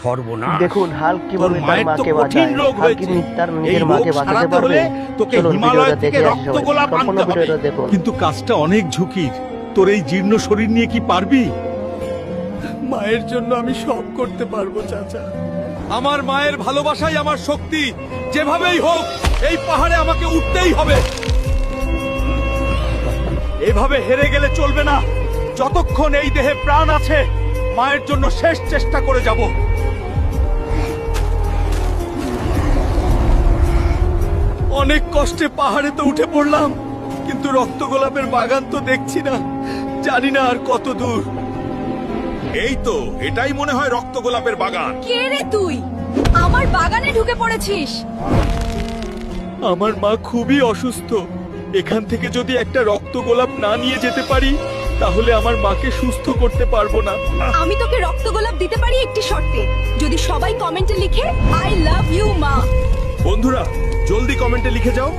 সর্বনাশ। দেখুন হাল্ক কিভাবে তার মায়ের তো মাকে কঠিন বাঁচায়। রোগ হাল্ক কি হয়েছে। তার এই নিজের রোগ মাকে বাঁচাতে সারাতে পারবে? হলে তোকে চলুন হিমালয় ভিডিওটা থেকে দেখে আসি রক্তগোলাপ সবাই। সম্পূর্ণ আনতে হবে। ভিডিওটা দেখুন। কিন্তু কাজটা অনেক ঝুঁকির। তোর এই জীর্ণ শরীর নিয়ে কি পারবি? মায়ের জন্য আমি সব করতে পারবো চাচা। আমার মায়ের ভালোবাসাই আমার শক্তি। যেভাবেই হোক এই পাহাড়ে আমাকে উঠতেই হবে। এভাবে হেরে গেলে চলবে না। যতক্ষণ এই দেহে প্রাণ আছে মায়ের জন্য শেষ চেষ্টা করে যাব। অনেক কষ্টে পাহাড়ে তো উঠে পড়লাম, কিন্তু রক্তগোলাপের বাগান তো দেখছি না। জানি না আর কত দূর। এই তো, এটাই মনে হয় রক্তগোলাপের বাগান। কে রে তুই? আমার বাগানে ঢুকে পড়েছিস। আমার মা খুবই অসুস্থ। এখান থেকে যদি একটা রক্তগোলাপ না নিয়ে যেতে পারি তাহলে আমার মাকে সুস্থ করতে পারবো না। আমি তোকে রক্তগোলাপ দিতে পারি একটি শর্তে, যদি সবাই কমেন্টে লিখে আই লাভ ইউ মা। বন্ধুরা জলদি কমেন্টে লিখে যাও